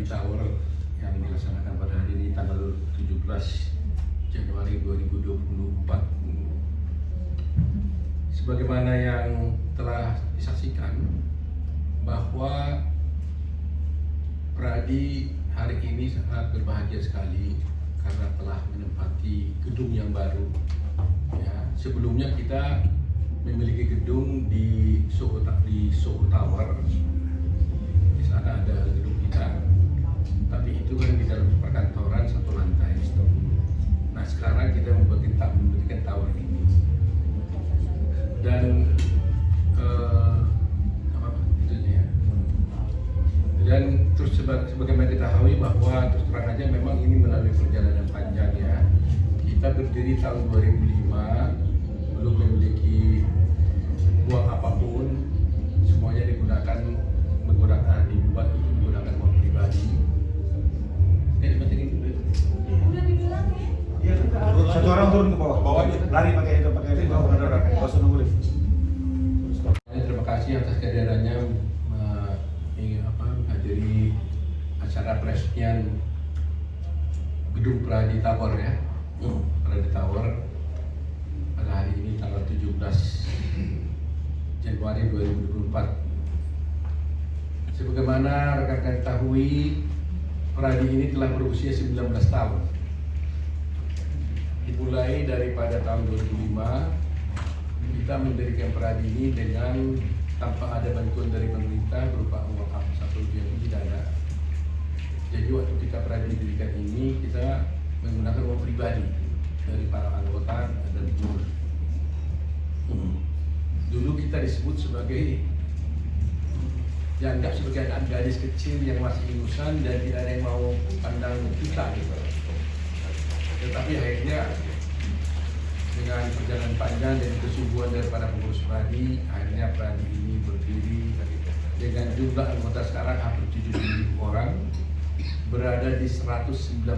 Pradi Tower yang dilaksanakan pada hari ini tanggal 17 Januari 2024. Sebagaimana yang telah disaksikan bahwa Pradi hari ini sangat berbahagia sekali karena telah menempati gedung yang baru. Ya, sebelumnya kita memiliki gedung di Soho Tower. Di sana ada gedung kita, tapi itu kan di dalam perkantoran satu lantai. Nah, sekarang kita memberikan tower ini dan dan terus sebagaimana diketahui bahwa terus terang aja memang ini melalui perjalanan panjang ya. Kita berdiri tahun 2005, belum memiliki uang apapun, semuanya dibuat menggunakan uang pribadi. Satu orang turun ke bawah aja, lari pakai bawah nunggu lift. Terima kasih atas kehadirannya menghadiri acara peresmian gedung Pradi Tower ya. Pradi Tower pada hari ini tanggal 17 Januari 2024. Sebagaimana rekan-rekan ketahui, Pradi ini telah berusia 19 tahun. Dimulai daripada tahun 2005, kita mendirikan Pradi ini dengan tanpa ada bantuan dari pemerintah berupa uang satu rupiah pun tidak ada. Jadi waktu kita Pradi didirikan ini, kita menggunakan uang pribadi dari para anggota dan pengurus. Dulu kita disebut sebagai dianggap sebagai anak gadis kecil yang masih ingusan dan tidak ada yang mau pandang kita gitu. Tetapi akhirnya dengan perjalanan panjang dan kesungguhan daripada pengurus Pradi, akhirnya Pradi ini berdiri dengan jumlah anggota sekarang hampir 70.000 orang, berada di 190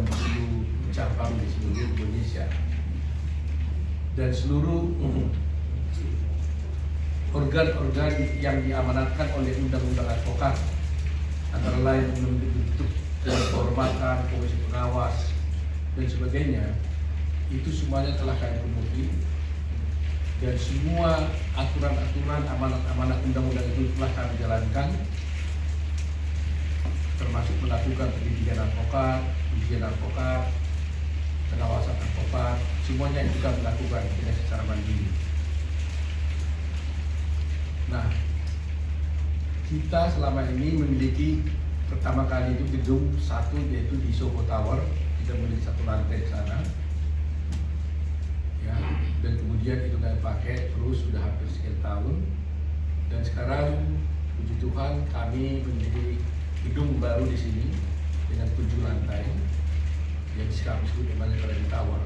cabang di seluruh Indonesia, dan seluruh organ-organ yang diamanatkan oleh Undang-Undang Advokat, antara lain membentuk Dewan Kehormatan, Komisi Pengawas, dan sebagainya, itu semuanya telah kami penuhi, dan semua aturan-aturan, amanat-amanat undang-undang itu telah kami jalankan, termasuk melakukan pendidikan advokat, ujian advokat, pengawasan advokat, semuanya itu kami lakukan secara mandiri. Nah, kita selama ini memiliki pertama kali itu gedung satu, yaitu di Soho Tower. Kita memiliki satu lantai di sana, ya, dan kemudian itu kami pakai terus sudah hampir sekian tahun, dan sekarang puji Tuhan kami memiliki gedung baru di sini dengan 7 lantai yang kami sebut namanya Pradi Tower.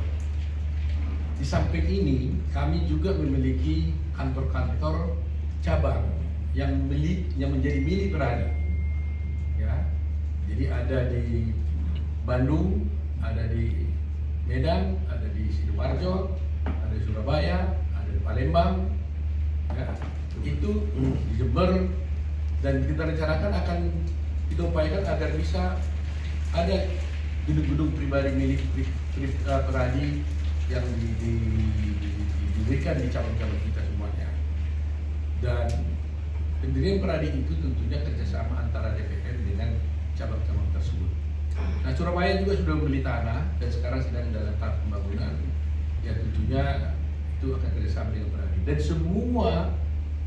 Di samping ini kami juga memiliki kantor-kantor cabang yang menjadi milik Pradi, ya. Jadi ada di Bandung, ada di Medan, ada di Sidoarjo, ada di Surabaya, ada di Palembang, ya. Itu di Jember, dan kita rencanakan akan kita upayakan agar bisa ada gedung-gedung pribadi milik Pradi yang diberikan di cabang-cabang kita semuanya. Dan pendirian Pradi itu tentunya kerjasama antara DPM dengan cabang-cabang tersebut. Nah, Surabaya juga sudah membeli tanah dan sekarang sedang dalam tahap pembangunan. Ya, tentunya itu akan kerjasama dengan Pradi. Dan semua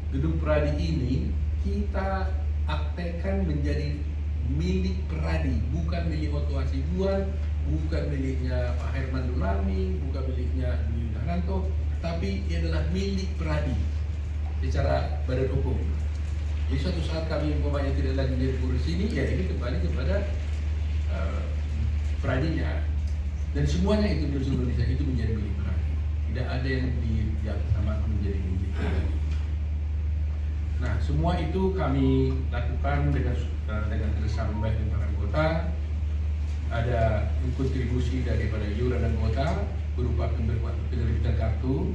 gedung Pradi ini kita aktekan menjadi milik Pradi, bukan milik Otto Hasibuan, bukan miliknya Pak Herman Dulami, bukan miliknya Dwi Wiranto, tapi ia adalah milik Pradi secara badan hukum. Jadi suatu saat kami umpamanya tidak lagi menjadi pengurus ini, ya ini kembali kepada Pradinya, dan semuanya itu di seluruh Indonesia itu menjadi milik Pradi. Tidak ada yang sama menjadi milik Pradi. Nah, semua itu kami lakukan dengan kerjasama baik dengan para anggota. Ada kontribusi daripada iuran anggota berupa penerbitan kartu,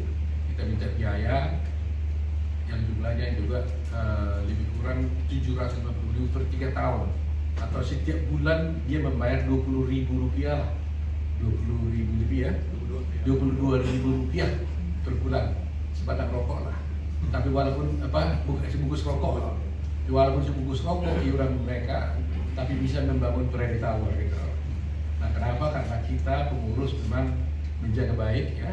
kita minta biaya yang jumlahnya juga lebih kurang 750.000 per 3 tahun. atau setiap bulan dia membayar Rp20.000 lah, Rp20.000, Rp22.000 per bulan sebatang rokok lah. Tapi walaupun sebungkus rokok, walaupun sebungkus rokok iuran mereka, tapi bisa membangun kredit tower gitu. Nah, kenapa? Karena kita pengurus memang menjaga baik ya,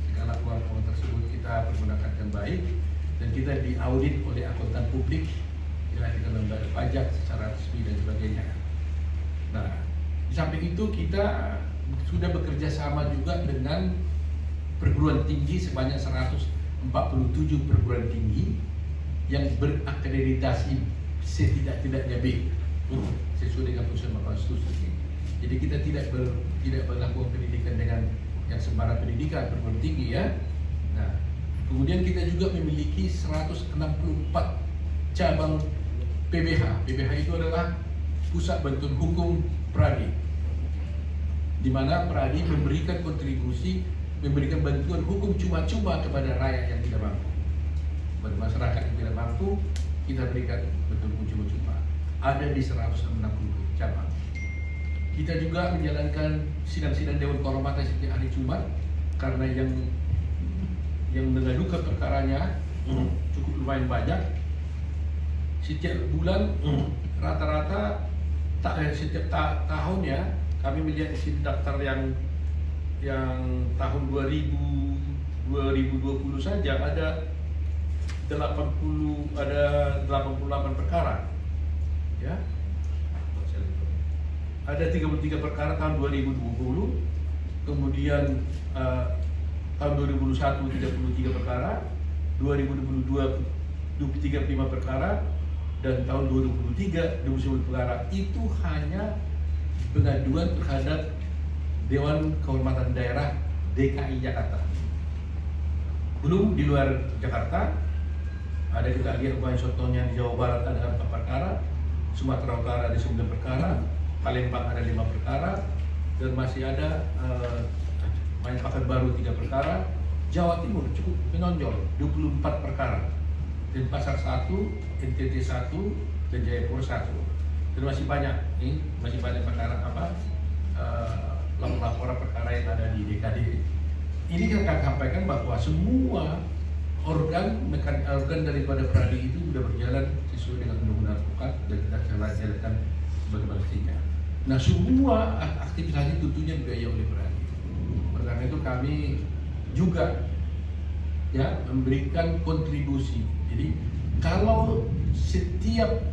segala uang tersebut kita pergunakan dengan baik, dan kita diaudit oleh akuntan publik, ya, kita membayar pajak secara resmi dan sebagainya. Nah, di samping itu kita sudah bekerja sama juga dengan perguruan tinggi sebanyak 147 perguruan tinggi yang berakreditasi setidak-tidaknya B sesuai dengan putusan Mahkamah Konstitusi. Jadi kita tidak melakukan pendidikan dengan yang sembarang pendidikan perguruan tinggi ya. Nah, kemudian kita juga memiliki 164 cabang PBH. PBH itu adalah Pusat Bantuan Hukum Pradi, di mana Pradi memberikan kontribusi, memberikan bantuan hukum cuma-cuma kepada rakyat yang tidak mampu. Kepada masyarakat yang tidak mampu, kita berikan bantuan hukum cuma-cuma. Ada di 160 cabang. Kita juga menjalankan sidang-sidang Dewan Kehormatan setiap hari Jumat, karena yang mengadukan perkaranya cukup lumayan banyak. Setiap bulan rata-rata setiap tahun ya, kami melihat di sini daftar yang tahun 2020 saja ada 88 perkara ya. Ada 33 perkara tahun 2020, kemudian tahun 2021 33 perkara, 2022 35 perkara, dan tahun 2023 29 perkara. Itu hanya pengaduan terhadap Dewan Kehormatan Daerah DKI Jakarta. Belum di luar Jakarta, ada kita lihat contohnya di Jawa Barat ada 4 perkara, Sumatera Utara ada 9 perkara, Palembang ada 5 perkara, dan masih ada Pekanbaru 3 perkara. Jawa Timur cukup menonjol 24 perkara, dan Pasar 1, NTT 1, dan Jayapura 1. Dan masih banyak perkara laporan perkara yang ada di DKD. Ini yang akan sampaikan bahwa semua organ daripada Pradi itu sudah berjalan sesuai dengan undang-undang advokat, dan kita jalankan sebagaimana mestinya. Nah, semua aktivitas itu tentunya dibiayai oleh Pradi. Karena itu kami juga ya memberikan kontribusi. Jadi kalau setiap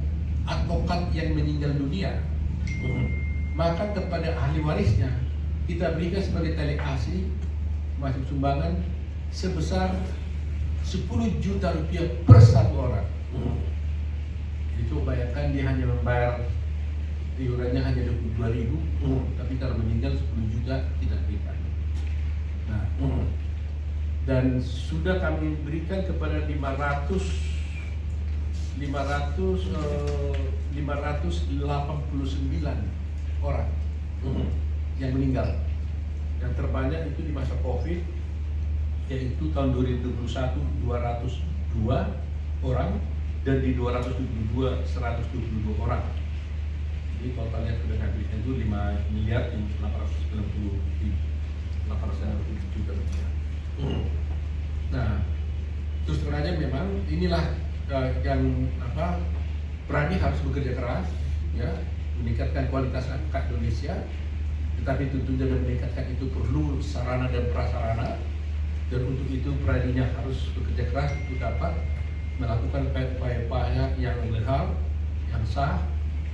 advokat yang meninggal dunia, maka kepada ahli warisnya kita berikan sebagai tali asih masuk sumbangan sebesar 10 juta rupiah per satu orang. Itu bayangkan, dia hanya membayar iurannya hanya 22.000, tapi kalau meninggal 10 juta kita berikan. Nah, dan sudah kami berikan kepada 589 orang yang meninggal. Yang terbanyak itu di masa COVID, yaitu tahun 2021 202 orang, dan di 272 122 orang. Jadi totalnya sudah habisnya itu 5.890 juta rupiah. Nah, terus terang aja memang inilah yang Pradi harus bekerja keras ya, meningkatkan kualitas advokat Indonesia, tetapi tentunya dalam meningkatkan itu perlu sarana dan prasarana, dan untuk itu Pradinya harus bekerja keras untuk dapat melakukan upaya-upaya yang legal, yang sah,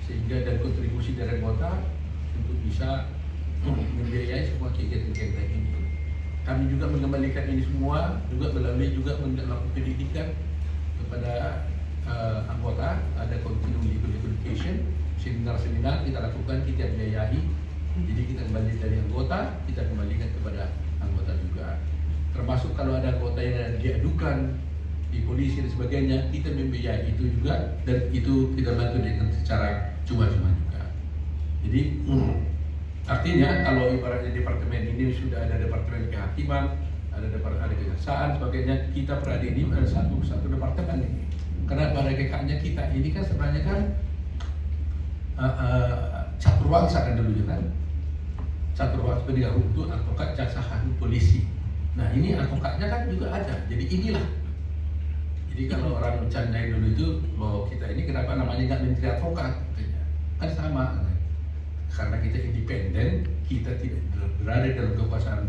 sehingga dan kontribusi dari anggota untuk bisa membiayai semua kegiatan-kegiatan ini. Kami juga mengembalikan ini semua juga melalui melakukan pendidikan kepada anggota. Ada continuing legal education, seminar-seminar kita lakukan, kita biayai. Jadi kita kembali dari anggota, kita kembalikan kepada anggota juga. Termasuk kalau ada anggota yang diadukan di polisi dan sebagainya, kita membiayai itu juga, dan itu kita bantu dengan secara cuma-cuma juga. Jadi artinya kalau ibaratnya departemen ini sudah ada departemen kehakiman, ada kejaksaan, sebagainya, kita Pradi ini ada satu departemen ini. Karena pada KK-nya kita ini kan sebenarnya kan catur wangsa kan dulu kan. Catur wangsa penegak hukum itu advokat, jaksa, hakim, polisi. Nah ini advokatnya kan juga ada. Jadi inilah. Jadi kalau orang bercandai dulu itu bahwa kita ini kenapa namanya nggak menteri advokat? Kan sama. Karena kita independen, kita tidak berada dalam kekuasaan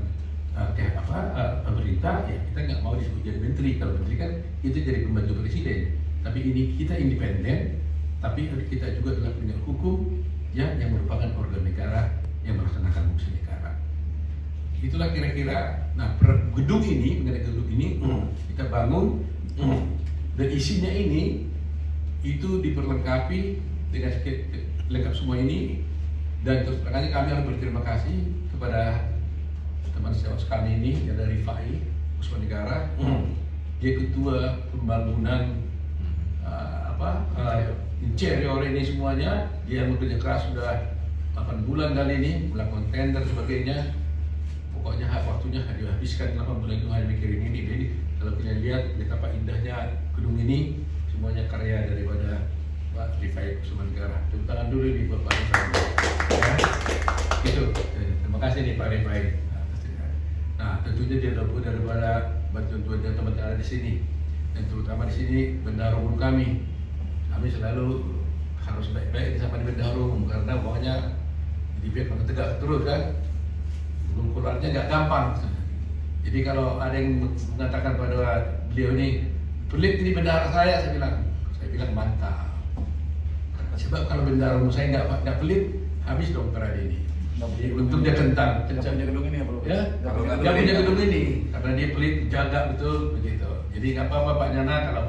pemerintah, ya kita nggak mau disebut jadi menteri. Kalau menteri kan itu jadi pembantu presiden. Tapi ini kita independen, tapi kita juga adalah penegak hukum yang merupakan organ negara yang melaksanakan fungsi negara. Itulah kira-kira. Nah, gedung ini, mengenai gedung ini kita bangun dan isinya ini itu diperlengkapi dengan lengkap semua ini. Dan terus makanya kami harus berterima kasih kepada teman sejawat kami ini yang dari FAI Usman Negara. Dia ketua pembangunan interior ini semuanya. Dia bekerja keras sudah 8 bulan kali ini, melakukan tender sebagainya. Pokoknya waktunya dihabiskan 8 bulan itu hanya mikirin ini. Jadi kalau kalian lihat betapa indahnya gedung ini, semuanya karya daripada Pak Rifai Usman Negara. Tepuk tangan dulu di Bapak Rifai. Ya, gitu. Terima kasih nih Pak Rifai. Nah, tentunya dia dapat daripada bantuan teman-teman yang ada di sini, dan terutama di sini bendahara umum kami. Kami selalu harus baik-baik sama di bendahara umum karena pokoknya di pihak tegak terus kan, belum keluarnya nggak gampang. Jadi kalau ada yang mengatakan pada beliau ini pelit ini bendahara saya bilang mantap. Sebab kalau bendahara umum saya nggak pelit, habis dong periode ini. Jadi untung dia kentang. Punya gedung ini ya bro? Ya, dia punya gedung ini karena dia pelit, jaga betul begitu. Jadi nggak apa-apa Pak Nyana, kalau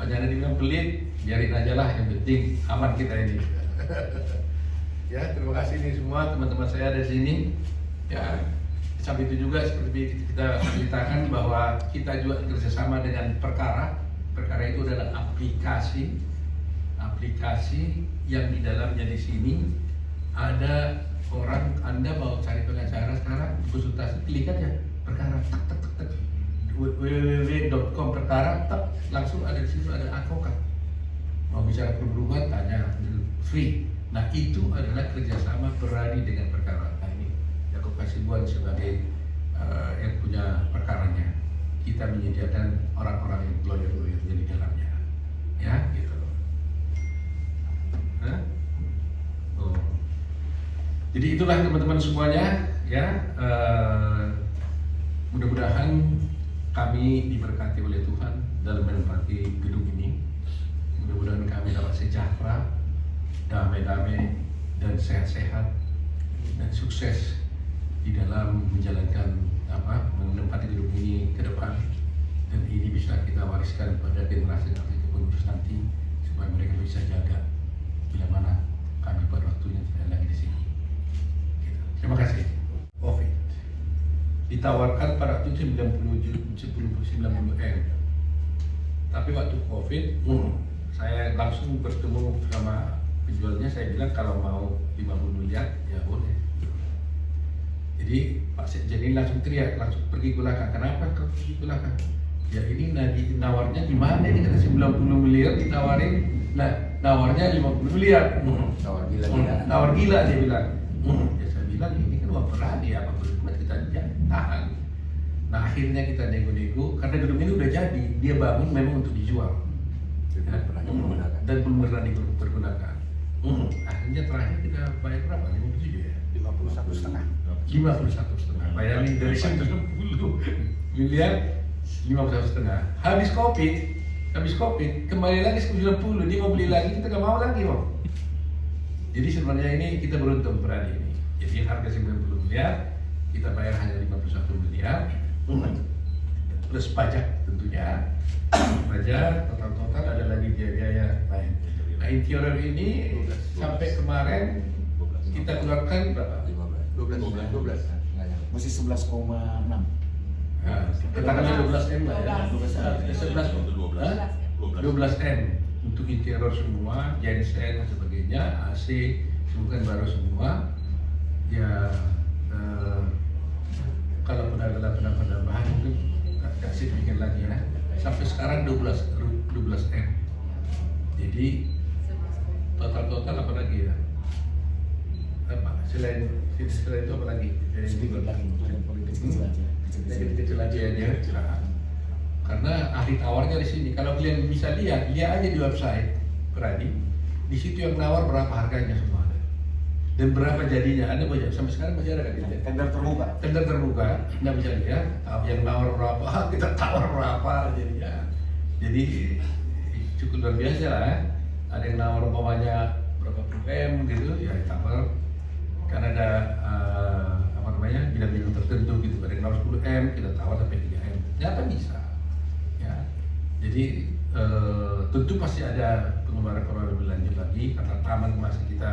Pak Nyana dibilang pelit, biarin aja lah, yang penting aman kita ini. Ya, terima kasih nih semua teman-teman saya dari sini. Ya, sampai itu juga seperti kita ceritakan bahwa kita juga kerjasama dengan Perkara. Perkara itu adalah aplikasi yang di dalamnya di sini ada orang. Anda mau cari pengacara sekarang konsultasi, klik aja Perkara, tak www.com Perkara, tak langsung ada di situ, ada advokat. Mau bicara perburuan tanya, free. Nah itu adalah kerjasama Peradi dengan Perkara. Nah ini Yaakob Hasibuan sebagai yang punya perkaranya, kita menyediakan orang-orang yang lawyer di dalamnya, ya gitu. Jadi itulah teman-teman semuanya, ya. Mudah-mudahan kami diberkati oleh Tuhan dalam menempati gedung ini. Mudah-mudahan kami dapat sejahtera, damai-damai, dan sehat-sehat, dan sukses di dalam menjalankan menempati gedung ini ke depan. Dan ini bisa kita wariskan pada generasi penerus nanti supaya mereka bisa jaga bila mana kami pada waktunya tidak lagi di sini. Gitu. Terima kasih. COVID ditawarkan pada waktu 90 M. Tapi waktu COVID saya langsung bertemu sama penjualnya, saya bilang kalau mau 50 miliar ya boleh. Jadi Pak Sekjen ini langsung teriak, langsung pergi ke belakang. Kenapa kau pergi ke belakang? Ya ini nawarnya di mana ini, kata 90 miliar ditawarin. Nah, nawarnya 50 miliar. Nawar gila dia bilang. Ya saya bilang ini kan uang Peradi, apa berbuat kita tahan. Nah akhirnya kita nego-nego karena gedung ini udah jadi, dia bangun memang untuk dijual. Ya, dan belum pernah dipergunakan. Akhirnya terakhir kita bayar berapa? 57 ya? 51,5. 51,5. Bayangin dari 90 miliar 51,5. Habis COVID kembali lagi 90. Dia mau beli lagi, kita nggak mau lagi, Bang. Jadi sebenarnya ini kita beruntung Peradi ini. Jadi harga 90 miliar kita bayar hanya 51 miliar plus pajak tentunya. Pajak total ada lagi biaya lain. Nah interior ini sampai kemarin kita keluarkan berapa? 12. Masih 11,6. Katakanlah 12 M lah ya. 12 M untuk interior semua, genset dan sebagainya, AC bukan baru semua. Ya kalaupun ada penambahan mungkin kasih bikin lagi ya. Sampai sekarang 12 M. Jadi total apa lagi ya? selain itu apa lagi? Sedikit lagi, kecil-kecil aja. Kecil-kecil aja ya. Karena ahli tawarnya di sini. Kalau kalian bisa lihat aja di website Peradi. Di situ yang nawar berapa harganya semua ada. Dan berapa jadinya ada banyak. Sampai sekarang masih ada kan? Tender terbuka. Tender terbuka, Anda bisa lihat yang nawar berapa, kita tawar berapa jadinya. Jadi cukup luar biasa lah. Ada yang nawar umpamanya berapa puluh M gitu, ya tawar. Kan ada bidang-bidang tertentu gitu. Ada yang nawar 10 M, kita tawar sampai 3 M. Nyata bisa. Ya. Jadi tentu pasti ada pengembangan lebih lanjut lagi karena taman kita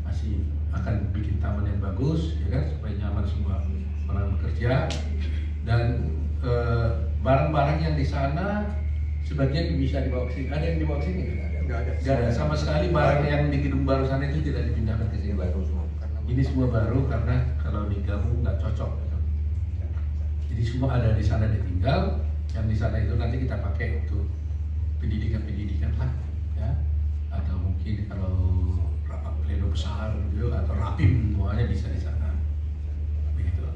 masih akan bikin taman yang bagus, ya kan, supaya nyaman semua orang bekerja. Dan barang-barang yang di sana sebagian bisa dibawa ke sini. Ada yang dibawa ke sini? Nggak ada. Sama sekali barang yang di gedung baru sana itu tidak dipindahkan ke sini. Baru semua. Ini semua baru karena kalau digabung nggak cocok. Jadi semua ada di sana ditinggal. Yang di sana itu nanti kita pakai untuk pendidikan lah, ya. Atau mungkin kalau rapat pleno besar gitu atau rapim semuanya bisa di sana. Begitu.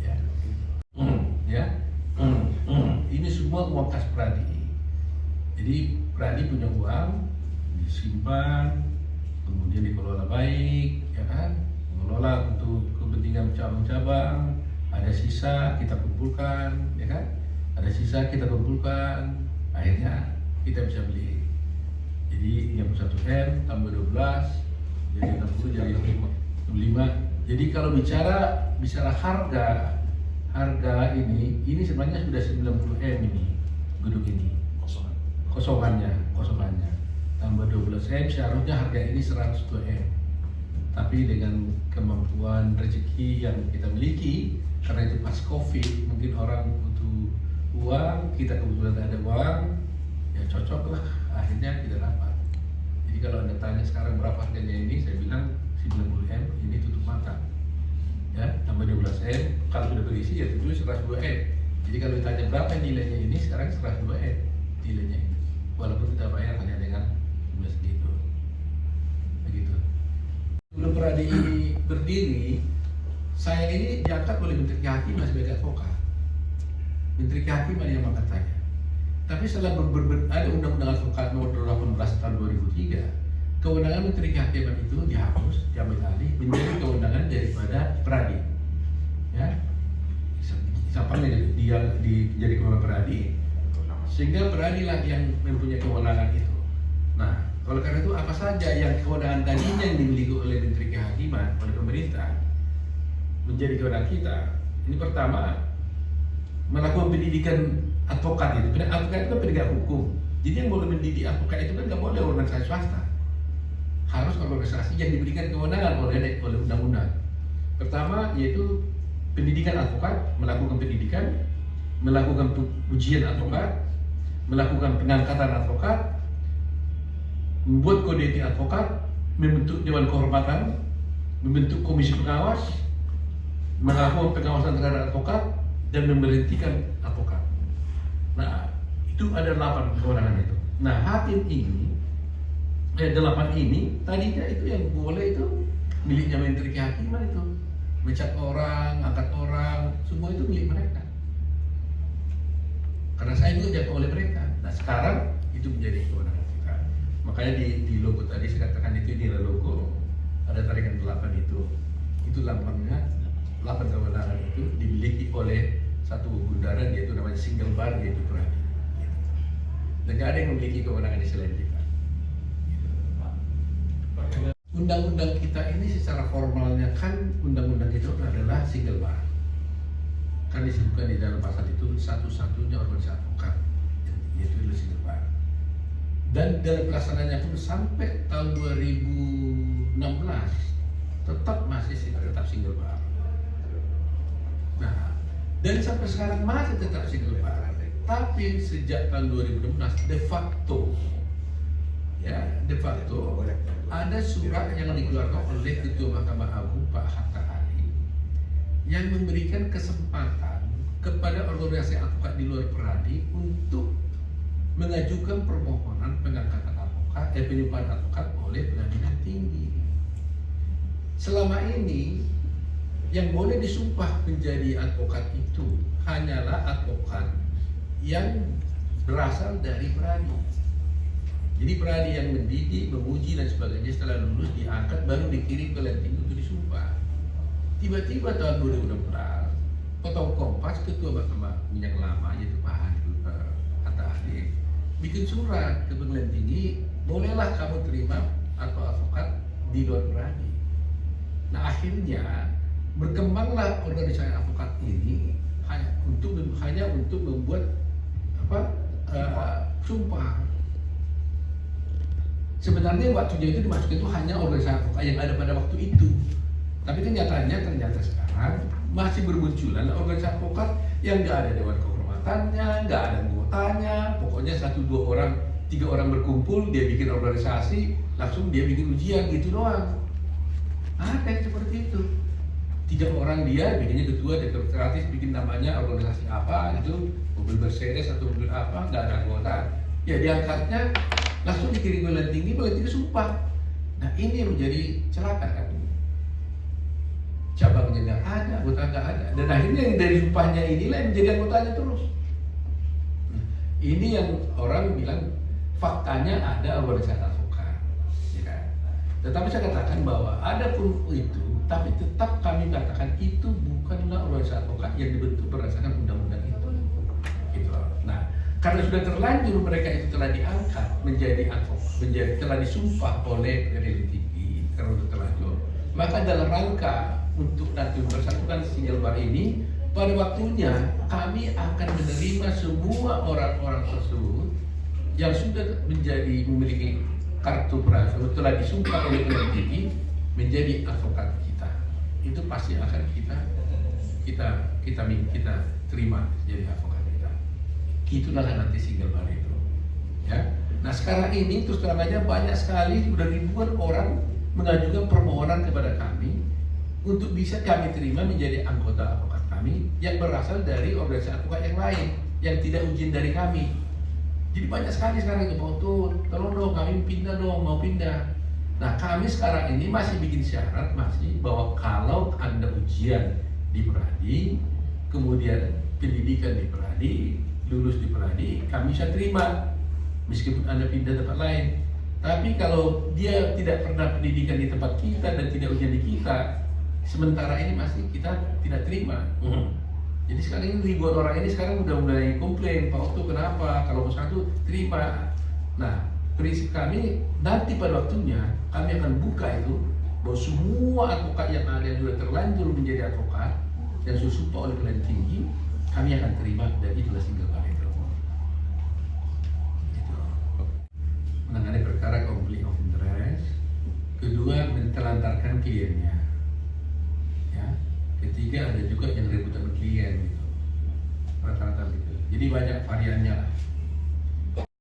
Ya. Ya. Ini semua uang kas Peradi. Jadi Peradi punya uang disimpan, kemudian dikelola baik, ya kan? Mengelola untuk kepentingan cabang-cabang. Ada sisa kita kumpulkan, ya kan? Ada sisa kita kumpulkan, akhirnya kita bisa beli. Jadi yang 1 M tambah 12 jadi 60 jadi 65. Jadi kalau bicara harga ini sebenarnya sudah 90 M ini gedung ini kosongannya tambah 12 M seharusnya harga ini 102 M. Tapi dengan kemampuan rezeki yang kita miliki karena itu pas Covid mungkin orang butuh uang, kita kebetulan ada uang, ya cocok lah, akhirnya kita dapat. Jadi kalau Anda tanya sekarang berapa harganya ini, saya bilang 90 M, ini tutup mata. Ya, tambah 12 M, kalau sudah berisi ya tentu 102 M. Jadi kalau ditanya berapa nilainya ini, sekarang 102 M nilainya ini. Walaupun kita bayar hanya dengan 12 gitu. Begitu. Sebelum Peradi ini berdiri, saya ini diangkat oleh Menteri Kehakiman sebagai advokat. Menteri Kehakiman yang mengangkat saya. Tapi setelah ada Undang-Undang Advokat Nomor 18 Tahun 2003, kewenangan Menteri Kehakiman itu dihapus, diambil alih menjadi kewenangan daripada Peradi. Ya, sampainya dia jadi kewenangan Peradi, sehingga Peradi lah yang mempunyai kewenangan itu. Nah, oleh karena itu apa saja yang kewenangan tadinya yang dimiliki oleh Menteri Kehakiman oleh pemerintah menjadi kewenangan kita. Ini pertama, melakukan pendidikan advokat itu. Advokat itu kan penegak hukum. Jadi yang boleh mendidik advokat itu kan nggak boleh organisasi swasta. Harus organisasi yang diberikan kewenangan oleh undang-undang. Pertama yaitu pendidikan advokat, melakukan pendidikan, melakukan ujian advokat, melakukan pengangkatan advokat, membuat kode etik advokat, membentuk dewan kehormatan, membentuk komisi pengawas, melakukan pengawasan terhadap advokat, dan memberhentikan advokat. Nah, itu ada 8 kewenangan itu. Nah, hakim ini, 8 ini, tadinya itu yang boleh itu miliknya Menteri Kehakiman itu. Mencat orang, angkat orang, semua itu milik mereka. Karena saya juga jaga oleh mereka. Nah, sekarang itu menjadi kewenangan kita. Makanya di logo tadi saya katakan itu inilah logo. Ada tarikan 8 itu lambangnya 8 kewenangan itu dimiliki oleh satu bundaran yaitu namanya single bar yaitu Peradi. Dan nggak ada yang memiliki kewenangan di selain kita. Undang-undang kita ini secara formalnya kan undang-undang itu adalah single bar. Kan disebutkan di dalam pasal itu satu-satunya organisasi advokat yaitu single bar. Dan dalam pelaksanaannya pun sampai tahun 2016 tetap single bar. Nah, dan sampai sekarang masih tetap single bar. Tapi sejak tahun 2016 de facto ada surat yang dikeluarkan oleh Ketua Mahkamah Agung Pak Hatta Ali yang memberikan kesempatan kepada organisasi advokat di luar Peradi untuk mengajukan permohonan pengangkatan advokat, penyumpahan advokat oleh pengadilan tinggi. selama ini yang boleh disumpah menjadi advokat itu hanyalah advokat yang berasal dari pradi. Jadi pradi yang mendidik, menguji dan sebagainya setelah lulus diangkat baru dikirim ke Lenting untuk disumpah. Tiba-tiba tahun 2016, Potong Kompas, Ketua Mahkamah Minyak Lama yaitu Pak Hatta Ali bikin surat ke Pengadilan Tinggi, bolehlah kamu terima atau advokat di luar pradi. Nah akhirnya berkembanglah organisasi advokat ini hanya untuk membuat sumpah. Sebenarnya waktunya itu dimasukkan itu hanya organisasi advokat yang ada pada waktu itu. Tapi ternyata sekarang masih bermunculan organisasi advokat yang nggak ada dewan kehormatannya, nggak ada anggotanya, pokoknya 1, 2 orang, 3 orang berkumpul, dia bikin organisasi, langsung dia bikin ujian gitu doang. Ada yang seperti itu. 3 orang dia bikinnya ketua deklaratif, bikin namanya organisasi apa gitu, mobil Mercedes atau mobil apa, nggak ada anggota. Ya diangkatnya langsung dikirim ke Pengadilan Tinggi sumpah. Nah ini menjadi celaka kan. Cabangnya nggak ada, anggota nggak ada, dan akhirnya yang dari sumpahnya inilah yang menjadi anggotanya terus. Ini yang orang bilang faktanya ada organisasi advokat, ya kan? Tetapi saya katakan bahwa ada pun itu, tapi tetap kami katakan itu bukanlah organisasi advokat yang dibentuk berdasarkan undang-undang itu. Gitu. Nah, karena sudah terlanjur mereka itu telah diangkat menjadi advokat, telah disumpah oleh Pengadilan Tinggi karena sudah terlanjur, maka dalam rangka untuk nanti mempersatukan single bar ini, pada waktunya kami akan menerima semua orang-orang tersebut yang sudah memiliki kartu prajurit telah disumpah oleh Pengadilan Tinggi menjadi advokat kita. Itu pasti akan kita terima jadi advokat kita. Itulah nanti single bar itu. Ya. Nah sekarang ini terus terang aja banyak sekali, sudah ribuan orang mengajukan permohonan kepada kami untuk bisa kami terima menjadi anggota advokat kami yang berasal dari organisasi advokat yang lain yang tidak ujian dari kami. Jadi banyak sekali sekarang itu, Pak Utut, tolong dong kami pindah dong, mau pindah. Nah kami sekarang ini masih bikin syarat bahwa kalau Anda ujian di pradi, kemudian pendidikan di pradi, lulus di pradi, kami bisa terima meskipun Anda pindah tempat lain. Tapi kalau dia tidak pernah pendidikan di tempat kita dan tidak ujian di kita, sementara ini masih kita tidak terima. Jadi sekarang ini ribuan orang ini sekarang udah mulai komplain, Pak Okto kenapa kalau satu terima. Nah prinsip kami nanti pada waktunya kami akan buka itu bahwa semua advokat yang ada yang sudah terlanjur menjadi advokat dan susumpah oleh Pengadilan Tinggi kami akan terima, dan itulah single bar itu. Menangani perkara konflik of interest, kedua mentelantarkan kliennya. Ketiga ada juga yang rebutan klien gitu, rata-rata gitu. Jadi banyak variannya lah.